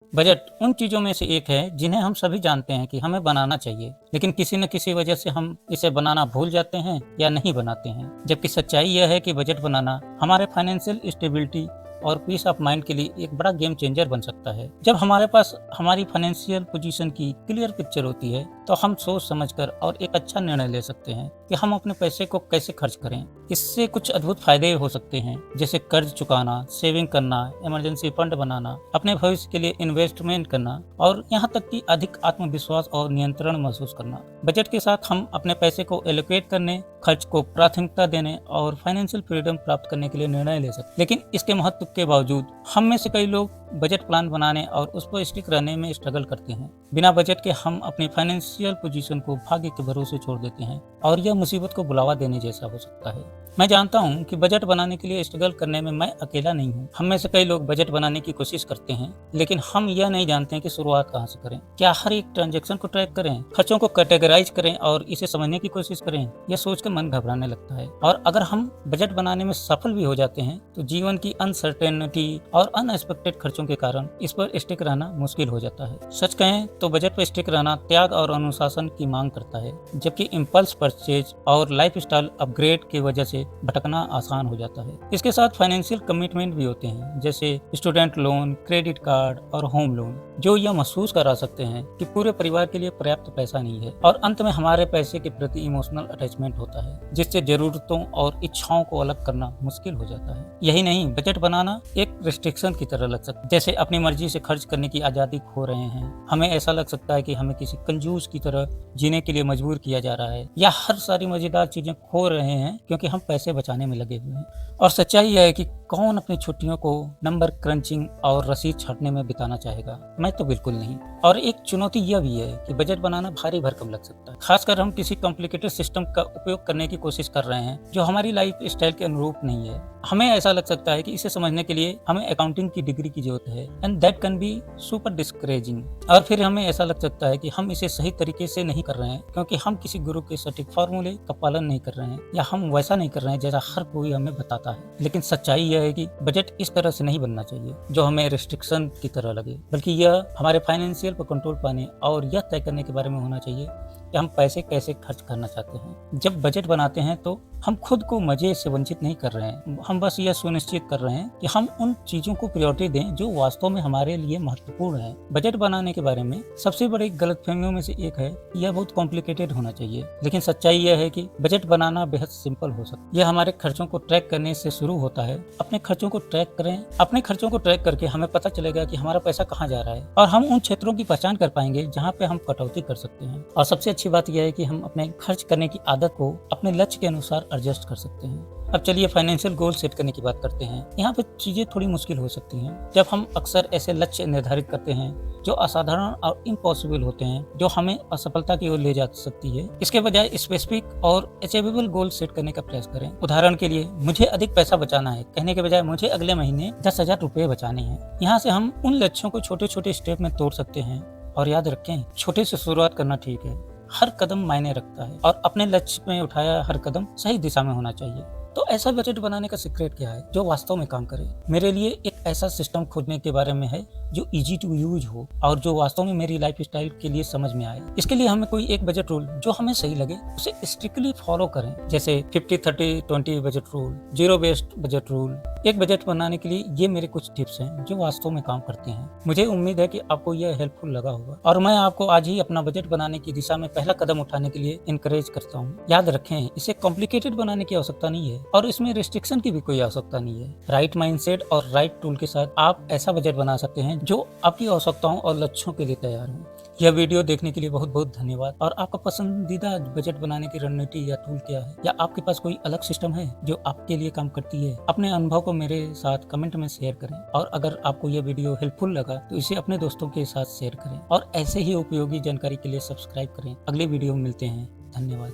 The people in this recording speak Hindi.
बजट उन चीज़ों में से एक है जिन्हें हम सभी जानते हैं कि हमें बनाना चाहिए, लेकिन किसी न किसी वजह से हम इसे बनाना भूल जाते हैं या नहीं बनाते हैं। जबकि सच्चाई यह है कि बजट बनाना हमारे फाइनेंशियल स्टेबिलिटी और पीस ऑफ माइंड के लिए एक बड़ा गेम चेंजर बन सकता है। जब हमारे पास हमारी फाइनेंशियल पोजीशन की क्लियर पिक्चर होती है तो हम सोच समझकर और एक अच्छा निर्णय ले सकते हैं कि हम अपने पैसे को कैसे खर्च करें। इससे कुछ अद्भुत फायदे हो सकते हैं, जैसे कर्ज चुकाना, सेविंग करना, इमरजेंसी फंड बनाना, अपने भविष्य के लिए इन्वेस्टमेंट करना और यहाँ तक कि अधिक आत्मविश्वास और नियंत्रण महसूस करना। बजट के साथ हम अपने पैसे को एलोकेट करने, खर्च को प्राथमिकता देने और फाइनेंशियल फ्रीडम प्राप्त करने के लिए निर्णय ले सकते हैं। लेकिन इसके महत्व के बावजूद हम में से कई लोग बजट प्लान बनाने और उस पर स्टिक रहने में स्ट्रगल करते हैं। बिना बजट के हम अपनी फाइनेंशियल पोजीशन को भाग्य के भरोसे छोड़ देते हैं और यह मुसीबत को बुलावा देने जैसा हो सकता है। मैं जानता हूं कि बजट बनाने के लिए स्ट्रगल करने में मैं अकेला नहीं हूं। हम में से कई लोग बजट बनाने की कोशिश करते हैं, लेकिन हम यह नहीं जानते हैं कि शुरुआत कहां से करें। क्या हर एक ट्रांजैक्शन को ट्रैक करें, खर्चों को कैटेगराइज करें और इसे समझने की कोशिश करें? यह सोचकर मन घबराने लगता है। और अगर हम बजट बनाने में सफल भी हो जाते हैं तो जीवन की अनसर्टेनिटी और अनएक्सपेक्टेड खर्चों के कारण इस पर स्टिक रहना मुश्किल हो जाता है। सच कहें तो बजट पर स्टिक रहना त्याग और अनुशासन की मांग करता है, जबकि इम्पल्स परचेज और लाइफस्टाइल अपग्रेड की वजह से भटकना आसान हो जाता है। इसके साथ फाइनेंशियल कमिटमेंट भी होते हैं, जैसे स्टूडेंट लोन, क्रेडिट कार्ड और होम लोन, जो यह महसूस करा सकते हैं कि पूरे परिवार के लिए पर्याप्त पैसा नहीं है। और अंत में हमारे पैसे के प्रति इमोशनल अटैचमेंट होता है, जिससे जरूरतों और इच्छाओं को अलग करना मुश्किल हो जाता है। यही नहीं, बजट बनाना एक रिस्ट्रिक्शन की तरह लग सकता है, जैसे अपनी मर्जी से खर्च करने की आजादी खो रहे हैं। हमें ऐसा लग सकता है कि हमें किसी कंजूस की तरह जीने के लिए मजबूर किया जा रहा है, या हर सारी मजेदार चीजें खो रहे हैं क्योंकि हम पैसे बचाने में लगे हुए हैं। और सच्चाई यह है कि कौन अपनी छुट्टियों को नंबर क्रंचिंग और रसीद छाटने में बिताना चाहेगा? मैं तो बिल्कुल नहीं। और एक चुनौती यह भी है कि बजट बनाना भारी भरकम लग सकता है, खासकर हम किसी कॉम्प्लिकेटेड सिस्टम का उपयोग करने की कोशिश कर रहे हैं जो हमारी लाइफ स्टाइल के अनुरूप नहीं है। हमें ऐसा लग सकता है कि इसे समझने के लिए हमें अकाउंटिंग की डिग्री की जरूरत है, and that can be super discouraging. और फिर हमें ऐसा लग सकता है कि हम इसे सही तरीके से नहीं कर रहे हैं क्योंकि हम किसी गुरु के सटीक फार्मूले का पालन नहीं कर रहे हैं, या हम वैसा नहीं कर रहे हैं जैसा हर कोई हमें बताता है। लेकिन सच्चाई यह है कि बजट इस तरह से नहीं बनना चाहिए जो हमें रिस्ट्रिक्शन की तरह लगे, बल्कि यह हमारे फाइनेंशियल पर कंट्रोल पाने और यह तय करने के बारे में होना चाहिए कि हम पैसे कैसे खर्च करना चाहते हैं। जब बजट बनाते हैं तो हम खुद को मजे से वंचित नहीं कर रहे हैं, हम बस यह सुनिश्चित कर रहे हैं कि हम उन चीजों को प्रायोरिटी दें जो वास्तव में हमारे लिए महत्वपूर्ण है। बजट बनाने के बारे में सबसे बड़ी गलतफहमियों में से एक है कि यह बहुत कॉम्प्लिकेटेड होना चाहिए, लेकिन सच्चाई यह है कि बजट बनाना बेहद सिंपल हो सकता है। यह हमारे खर्चों को ट्रैक करने से शुरू होता है। अपने खर्चों को ट्रैक करें। अपने खर्चों को ट्रैक करके हमें पता चलेगा कि हमारा पैसा कहाँ जा रहा है, और हम उन क्षेत्रों की पहचान कर पाएंगे जहाँ पे हम कटौती कर सकते हैं। और सबसे अच्छी बात यह है कि हम अपने खर्च करने की आदत को अपने लक्ष्य के अनुसार एडजस्ट कर सकते हैं। अब चलिए फाइनेंशियल गोल सेट करने की बात करते हैं। यहाँ पे चीजें थोड़ी मुश्किल हो सकती हैं जब हम अक्सर ऐसे लक्ष्य निर्धारित करते हैं जो असाधारण और इम्पॉसिबल होते हैं, जो हमें असफलता की ओर ले जा सकती है। इसके बजाय स्पेसिफिक और अचीवेबल गोल सेट करने का प्रयास करें। उदाहरण के लिए, मुझे अधिक पैसा बचाना है कहने के बजाय मुझे अगले महीने 10,000 रुपए बचाने हैं। यहाँ से हम उन लक्ष्यों को छोटे छोटे स्टेप में तोड़ सकते हैं। और याद रखें, छोटे से शुरुआत करना ठीक है, हर कदम मायने रखता है और अपने लक्ष्य में उठाया हर कदम सही दिशा में होना चाहिए। तो ऐसा बजट बनाने का सीक्रेट क्या है जो वास्तव में काम करे? मेरे लिए एक ऐसा सिस्टम खोजने के बारे में है जो इजी टू यूज हो और जो वास्तव में मेरी लाइफ स्टाइल के लिए समझ में आए। इसके लिए हमें कोई एक बजट रूल जो हमें सही लगे उसे स्ट्रिक्टली फॉलो करें, जैसे 50-30-20 budget rule, zero based budget rule. एक बजट बनाने के लिए ये मेरे कुछ टिप्स हैं जो वास्तव में काम करते हैं। मुझे उम्मीद है कि आपको यह हेल्पफुल लगा होगा और मैं आपको आज ही अपना बजट बनाने की दिशा में पहला कदम उठाने के लिए इनकरेज करता हूँ। याद रखें, इसे कॉम्प्लिकेटेड बनाने की आवश्यकता नहीं है और इसमें रिस्ट्रिक्शन की भी कोई आवश्यकता नहीं है। राइट माइंडसेट और राइट टूल के साथ आप ऐसा बजट बना सकते हैं जो आपकी आवश्यकताओं और लक्ष्यों के लिए तैयार हो। यह वीडियो देखने के लिए बहुत बहुत धन्यवाद। और आपका पसंदीदा बजट बनाने की रणनीति या टूल क्या है, या आपके पास कोई अलग सिस्टम है जो आपके लिए काम करती है? अपने अनुभव को मेरे साथ कमेंट में शेयर करें। और अगर आपको यह वीडियो हेल्पफुल लगा तो इसे अपने दोस्तों के साथ शेयर करें और ऐसे ही उपयोगी जानकारी के लिए सब्सक्राइब करें। अगले वीडियो में मिलते हैं। धन्यवाद।